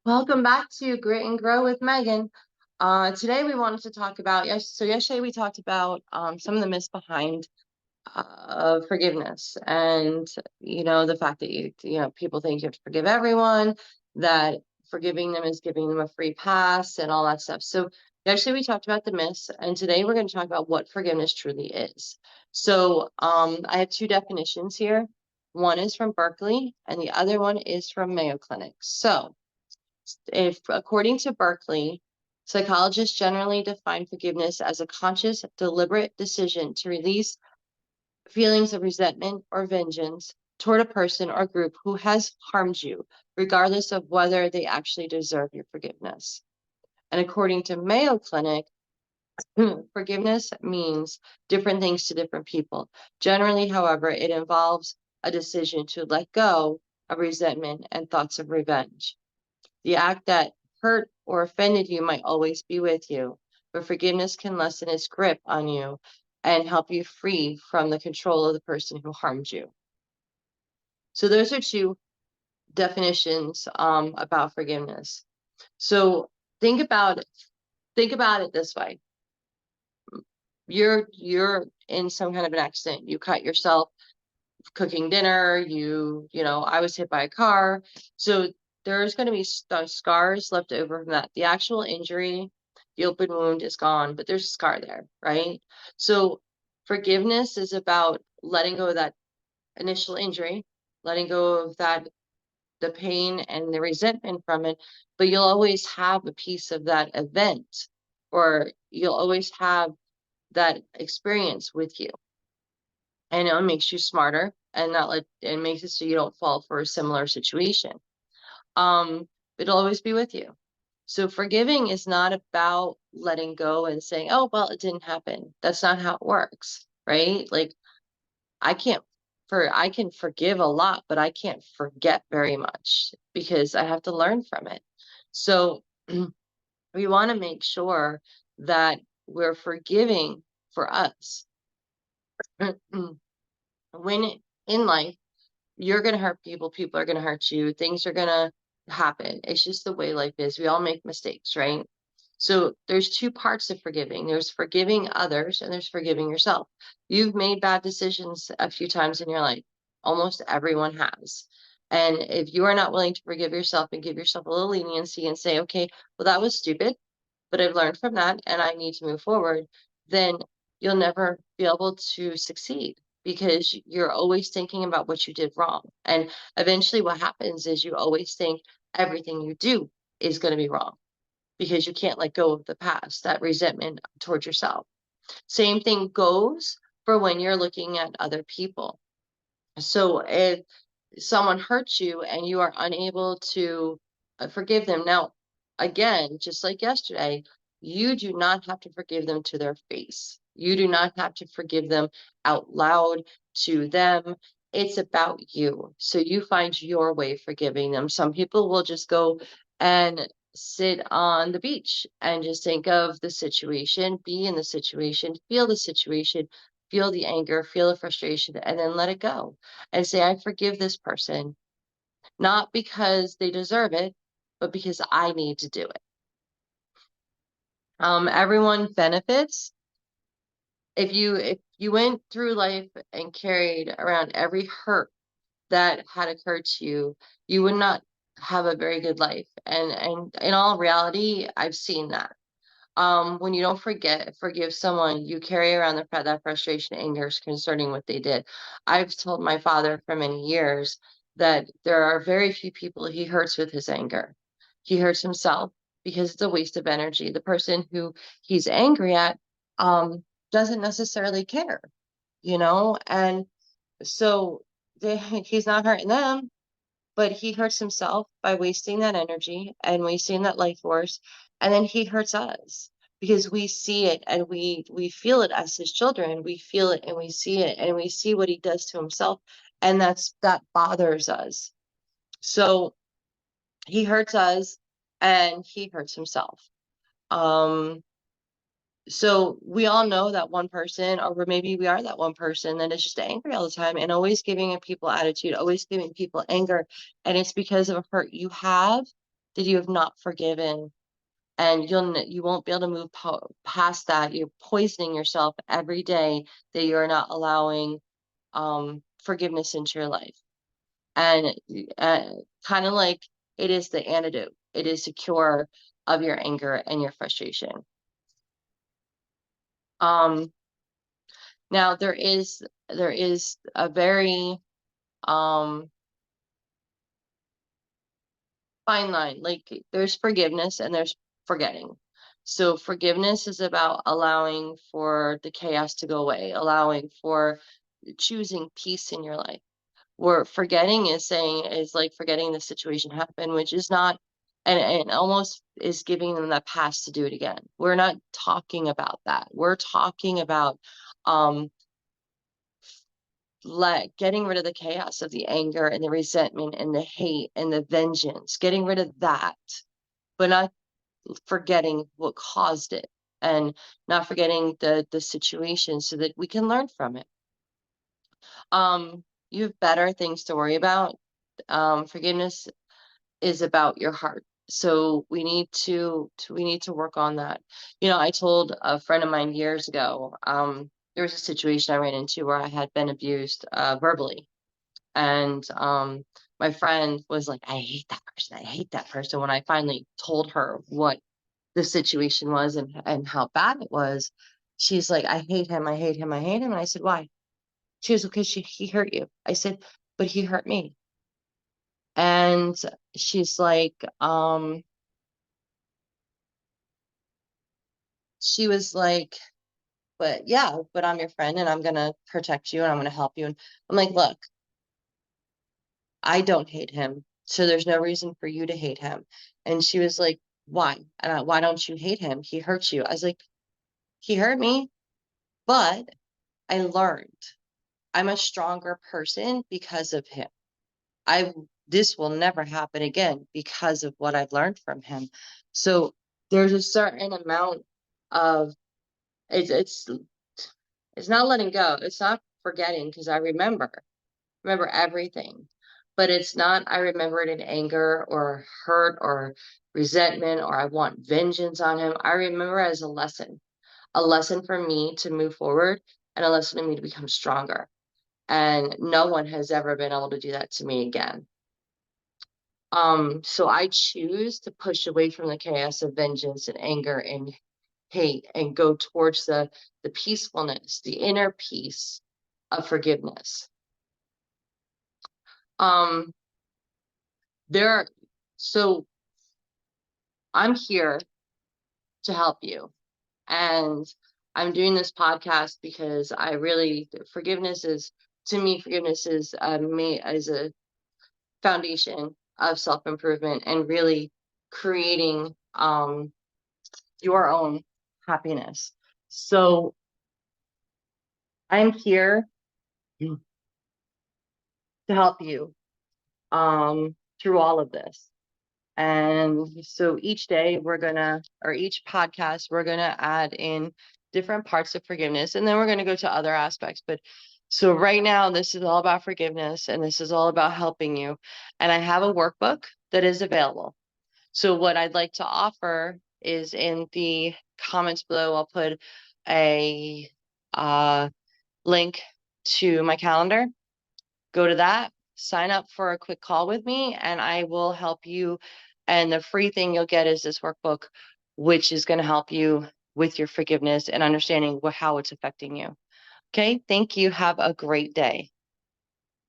Welcome back to Grit and Grow with Megan. Today we wanted to talk about, yesterday we talked about some of the myths behind forgiveness and, the fact that people think you have to forgive everyone, that forgiving them is giving them a free pass and all that stuff. So yesterday we talked about the myths, and today we're going to talk about what forgiveness truly is. So I have two definitions here. One is from Berkeley and the other one is from Mayo Clinic. So if according to Berkeley, psychologists generally define forgiveness as a conscious, deliberate decision to release feelings of resentment or vengeance toward a person or group who has harmed you, regardless of whether they actually deserve your forgiveness. And according to Mayo Clinic, forgiveness means different things to different people. Generally, however, it involves a decision to let go of resentment and thoughts of revenge. The act that hurt or offended you might always be with you, but forgiveness can lessen its grip on you and help you free from the control of the person who harmed you. So those are two definitions about forgiveness. So think about it. Think about it this way. You're in some kind of an accident. You cut yourself cooking dinner, I was hit by a car. So there's going to be scars left over from that. The actual injury, the open wound is gone, but there's a scar there, right? So forgiveness is about letting go of that initial injury, letting go of the pain and the resentment from it, but you'll always have a piece of that event, or you'll always have that experience with you, and it makes you smarter and not let it makes it so you don't fall for a similar situation. It'll always be with you. So forgiving is not about letting go and saying, oh, well, it didn't happen. That's not how it works, right? Like I can't I can forgive a lot, but I can't forget very much because I have to learn from it. So we want to make sure that we're forgiving for us. When in life, you're going to hurt people, people are going to hurt you, things are going to happen. It's just the way life is. We all make mistakes, right? So there's two parts of forgiving. There's forgiving others and there's forgiving yourself. You've made bad decisions a few times in your life. Almost everyone has. And if you are not willing to forgive yourself and give yourself a little leniency and say, okay, well, that was stupid, but I've learned from that and I need to move forward, then you'll never be able to succeed because you're always thinking about what you did wrong. And eventually what happens is you always think everything you do is going to be wrong because you can't let go of the past, that resentment towards yourself. Same thing goes for when you're looking at other people. So if someone hurts you and you are unable to forgive them, now, again, just like yesterday, you do not have to forgive them to their face. You do not have to forgive them out loud to them. It's about you. So you find your way of forgiving them. Some people will just go and sit on the beach and just think of the situation, be in the situation, feel the situation, feel the anger, feel the frustration, and then let it go and say, I forgive this person, not because they deserve it, but because I need to do it. Everyone benefits. If you went through life and carried around every hurt that had occurred to you, you would not have a very good life. And in all reality, I've seen that. When you don't forgive someone, you carry around that frustration, anger concerning what they did. I've told my father for many years that there are very few people he hurts with his anger. He hurts himself because it's a waste of energy. The person who he's angry at um, doesn't necessarily care, and so he's not hurting them, but he hurts himself by wasting that energy and wasting that life force, and then he hurts us because we see it and we feel it as his children. We feel it and we see it and we see what he does to himself, and that bothers us. So he hurts us and he hurts himself. um so we all know that one person, or maybe we are that one person that is just angry all the time and always giving people attitude, always giving people anger. And it's because of a hurt you have that you have not forgiven, and you won't be able to move past that. You're poisoning yourself every day that you're not allowing forgiveness into your life. And kind of like it is the antidote. It is the cure of your anger and your frustration. Um, Now there is a very um fine line. Like there's forgiveness and there's forgetting. So forgiveness is about allowing for the chaos to go away, allowing for choosing peace in your life. Where forgetting is like forgetting the situation happened, which is not, and almost is giving them that pass to do it again. We're not talking about that. We're talking about um getting rid of the chaos of the anger and the resentment and the hate and the vengeance, getting rid of that, but not forgetting what caused it, and not forgetting the situation so that we can learn from it. You have better things to worry about. Forgiveness is about your heart. So we need to work on that. I told a friend of mine years ago, there was a situation I ran into where I had been abused verbally. And my friend was like, I hate that person. I hate that person. When I finally told her what the situation was and how bad it was, she's like, I hate him. I hate him. I hate him. And I said, why? She was, because he hurt you. I said, but he hurt me. And she's like, she was like, but yeah, but I'm your friend and I'm gonna protect you and I'm gonna help you. And I'm like, look, I don't hate him, so there's no reason for you to hate him. And she was like, why? And why don't you hate him? He hurts you. I was like, he hurt me, but I learned. I'm a stronger person because of him. I This will never happen again because of what I've learned from him. So there's a certain amount of it's not letting go. It's not forgetting because I remember everything. But it's not I remember it in anger or hurt or resentment or I want vengeance on him. I remember it as a lesson for me to move forward and a lesson for me to become stronger. And no one has ever been able to do that to me again. So I choose to push away from the chaos of vengeance and anger and hate and go towards the peacefulness, the inner peace of forgiveness. Um, there, so I'm here to help you. And I'm doing this podcast because I really, forgiveness is, to me, forgiveness is me as a foundation of self-improvement and really creating your own happiness. So I'm here to help you through all of this. And so each day or each podcast, we're gonna add in different parts of forgiveness, and then we're gonna go to other aspects. But so right now, this is all about forgiveness, and this is all about helping you. And I have a workbook that is available. So what I'd like to offer is in the comments below, I'll put a link to my calendar. Go to that, sign up for a quick call with me, and I will help you. And the free thing you'll get is this workbook, which is going to help you with your forgiveness and understanding how it's affecting you. Okay, thank you. Have a great day.